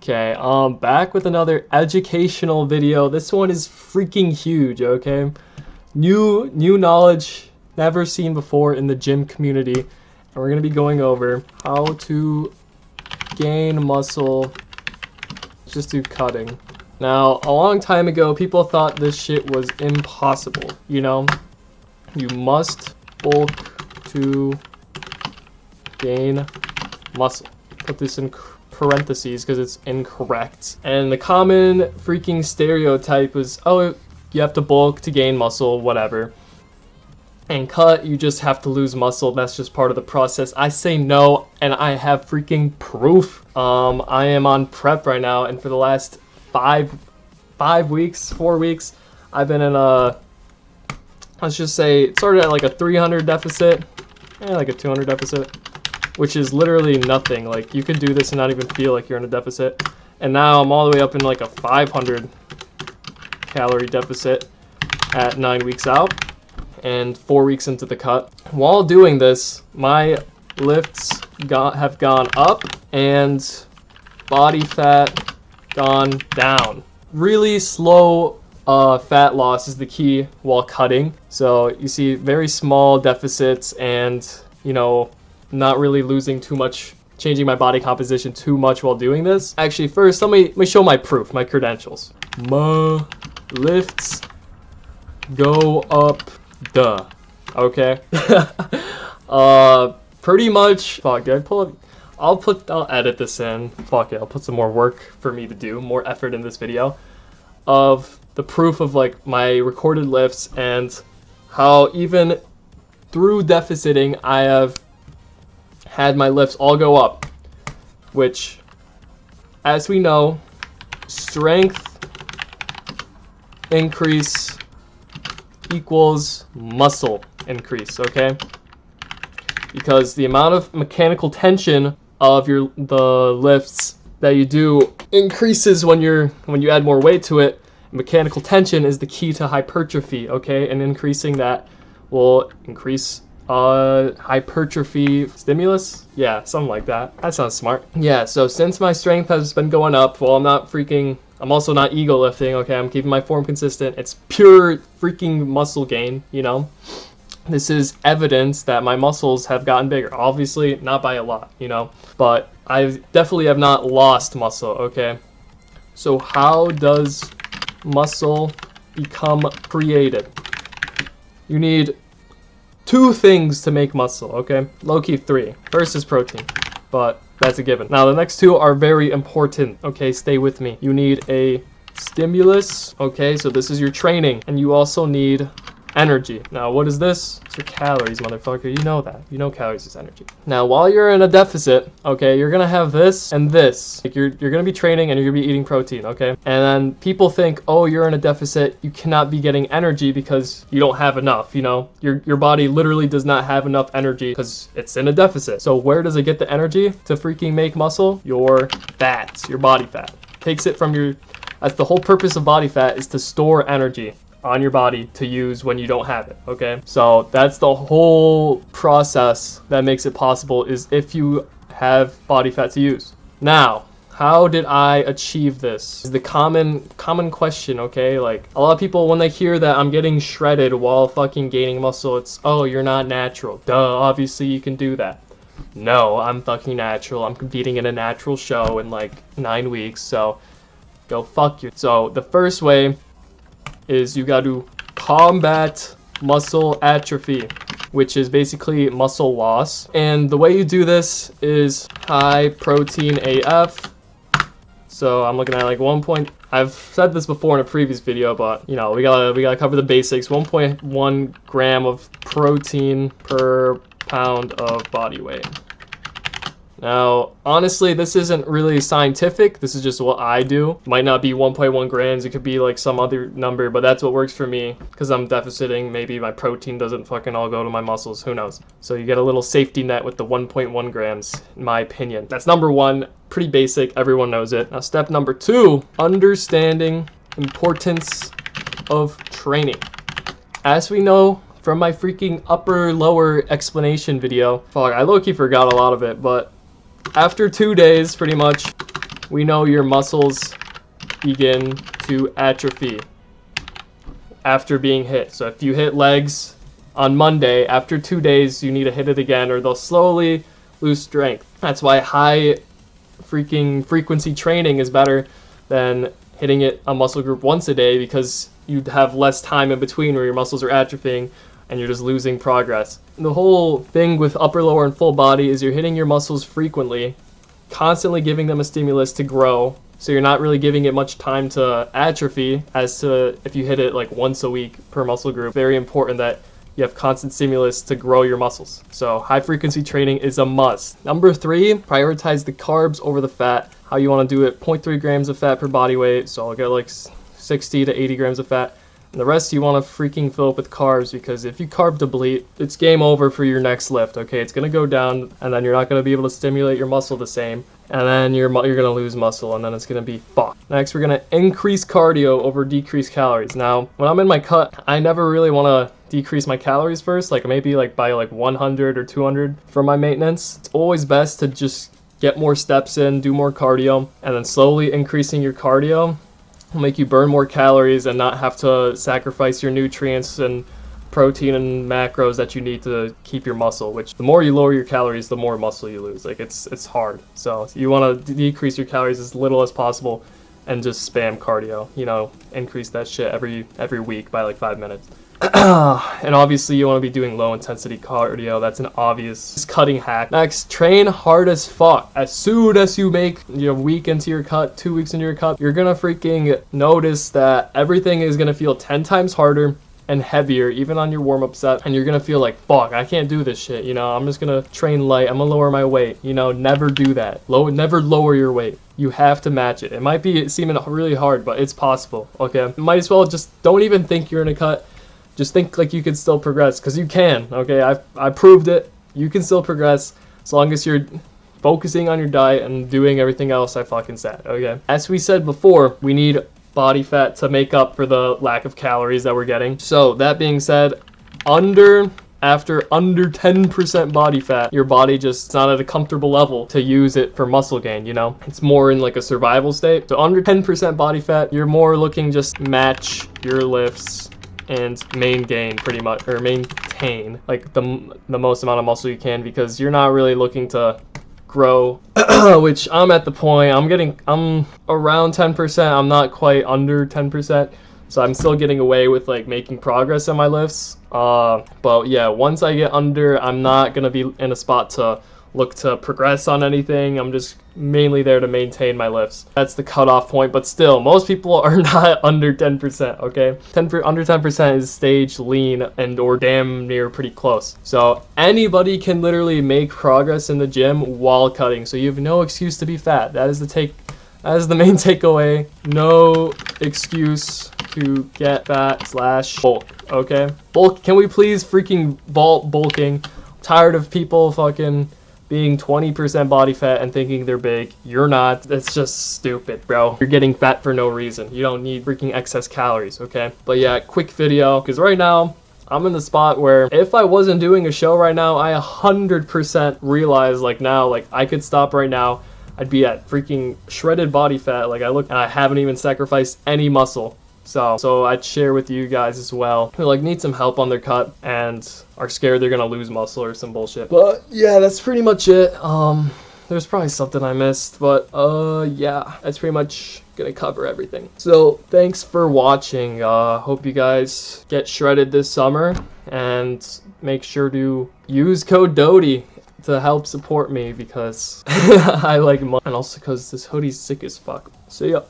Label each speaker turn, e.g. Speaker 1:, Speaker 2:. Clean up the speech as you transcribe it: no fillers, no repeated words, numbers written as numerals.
Speaker 1: Okay, back with another educational video. This one is freaking huge, okay? New knowledge never seen before in the gym community. And we're gonna be going over how to gain muscle just through cutting. Now, a long time ago, people thought this shit was impossible, you know? You must bulk to gain muscle. Put this in parentheses because it's incorrect. And the common freaking stereotype is, oh, you have to bulk to gain muscle, whatever. And cut, you just have to lose muscle. That's just part of the process. I say no, and I have freaking proof. I am on prep right now, and for the last 4 weeks, I've been in a, let's just say, it started at like a 300 deficit, like a 200 deficit, which is literally nothing. Like, you could do this and not even feel like you're in a deficit. And now I'm all the way up in like a 500 calorie deficit at 9 weeks out and 4 weeks into the cut. While doing this, my lifts have gone up and body fat gone down. Really slow fat loss is the key while cutting. So you see very small deficits and, you know, not really losing too much, changing my body composition too much while doing this. Actually, first, let me show my proof, my credentials. My lifts go up, duh. Okay. Pretty much, fuck, did I pull up? I'll edit this in. Fuck it, I'll put some more work for me to do, more effort in this video of the proof of like my recorded lifts and how even through deficiting, I have had my lifts all go up, which, as we know, strength increase equals muscle increase, okay? Because the amount of mechanical tension of the lifts that you do increases when you add more weight to it. Mechanical tension is the key to hypertrophy, okay? And increasing that will increase hypertrophy stimulus? Yeah, something like that. That sounds smart. Yeah, so since my strength has been going up, well, I'm also not ego lifting, okay? I'm keeping my form consistent. It's pure freaking muscle gain, you know? This is evidence that my muscles have gotten bigger. Obviously, not by a lot, you know? But I definitely have not lost muscle, okay? So how does muscle become created? You need 2 things to make muscle, okay? Low-key 3. First is protein, but that's a given. Now, the next 2 are very important, okay? Stay with me. You need a stimulus, okay? So this is your training, and you also need energy. Now, what is this? It's your calories, motherfucker. You know that. You know calories is energy. Now, while you're in a deficit, okay, you're gonna have this and this. Like, you're gonna be training and you're gonna be eating protein, okay? And then people think, oh, you're in a deficit, you cannot be getting energy because you don't have enough, you know? Your body literally does not have enough energy because it's in a deficit. So where does it get the energy to freaking make muscle? Your fats, your body fat. Takes it from that's the whole purpose of body fat, is to store energy on your body to use when you don't have it, okay? So that's the whole process that makes it possible, is if you have body fat to use. Now, how did I achieve this? Is the common question, okay? Like, a lot of people, when they hear that I'm getting shredded while fucking gaining muscle, it's, oh, you're not natural. Duh, obviously you can do that. No, I'm fucking natural. I'm competing in a natural show in like 9 weeks, so go fuck you. So the first way is you got to combat muscle atrophy, which is basically muscle loss. And the way you do this is high protein AF. So I'm looking at like I've said this before in a previous video, but you know, we gotta cover the basics. 1.1 gram of protein per pound of body weight. Now, honestly, this isn't really scientific. This is just what I do. Might not be 1.1 grams. It could be like some other number, but that's what works for me because I'm deficiting. Maybe my protein doesn't fucking all go to my muscles. Who knows? So you get a little safety net with the 1.1 grams, in my opinion. That's number 1. Pretty basic. Everyone knows it. Now, step number 2, understanding importance of training. As we know from my freaking upper-lower explanation video, fuck, I low-key forgot a lot of it, but after 2 days, pretty much, we know your muscles begin to atrophy after being hit. So if you hit legs on Monday, after 2 days, you need to hit it again or they'll slowly lose strength. That's why high freaking frequency training is better than hitting it a muscle group once a day, because you'd have less time in between where your muscles are atrophying and you're just losing progress. The whole thing with upper, lower, and full body is you're hitting your muscles frequently, constantly giving them a stimulus to grow, so you're not really giving it much time to atrophy as to if you hit it like once a week per muscle group. Very important that you have constant stimulus to grow your muscles. So high frequency training is a must. Number 3, prioritize the carbs over the fat. How you want to do it: 0.3 grams of fat per body weight, so I'll get like 60 to 80 grams of fat. And the rest you want to freaking fill up with carbs, because if you carb deplete, it's game over for your next lift, okay? It's going to go down, and then you're not going to be able to stimulate your muscle the same, and then you're going to lose muscle, and then it's going to be fucked. Next, we're going to increase cardio over decrease calories. Now, when I'm in my cut, I never really want to decrease my calories first, like maybe like by like 100 or 200 for my maintenance. It's always best to just get more steps in, do more cardio, and then slowly increasing your cardio will make you burn more calories and not have to sacrifice your nutrients and protein and macros that you need to keep your muscle, which the more you lower your calories, the more muscle you lose. Like it's hard. So you want to decrease your calories as little as possible and just spam cardio, you know, increase that shit every week by like 5 minutes. And obviously you want to be doing low intensity cardio. That's an obvious cutting hack. Next, train hard as fuck. As soon as you make a week into your cut, 2 weeks into your cut, you're gonna freaking notice that everything is gonna feel 10 times harder and heavier, even on your warm-up set, and you're gonna feel like, fuck, I can't do this shit, you know, I'm just gonna train light, I'm gonna lower my weight, you know. Never do that. Never lower your weight. You have to match it. It might be seeming really hard, but it's possible, okay? Might as well just don't even think you're in a cut. Just think like you can still progress, because you can, okay? I proved it. You can still progress as long as you're focusing on your diet and doing everything else I fucking said, okay? As we said before, we need body fat to make up for the lack of calories that we're getting. So that being said, after under 10% body fat, your body just, it's not at a comfortable level to use it for muscle gain, you know? It's more in like a survival state. So under 10% body fat, you're more looking just match your lifts and maintain like the most amount of muscle you can, because you're not really looking to grow, which I'm at the point, I'm around 10%, I'm not quite under 10%, so I'm still getting away with like making progress in my lifts, but yeah, once I get under, I'm not gonna be in a spot to look to progress on anything. I'm just mainly there to maintain my lifts. That's the cutoff point, but still, most people are not under 10%, okay? Under 10% is stage lean and or damn near pretty close. So anybody can literally make progress in the gym while cutting, so you have no excuse to be fat. That is the main takeaway. No excuse to get fat / bulk, okay? Bulk, can we please freaking bulking? I'm tired of people fucking being 20% body fat and thinking they're big. You're not. That's just stupid, bro. You're getting fat for no reason. You don't need freaking excess calories, okay? But yeah, quick video, because right now, I'm in the spot where if I wasn't doing a show right now, I 100% realize like now, like I could stop right now, I'd be at freaking shredded body fat. Like I haven't even sacrificed any muscle. So I'd share with you guys as well who like need some help on their cut and are scared they're gonna lose muscle or some bullshit. But yeah, that's pretty much it. There's probably something I missed, but yeah, that's pretty much gonna cover everything. So thanks for watching. Hope you guys get shredded this summer, and make sure to use code DOTY to help support me, because I like money, and also because this hoodie's sick as fuck. See ya.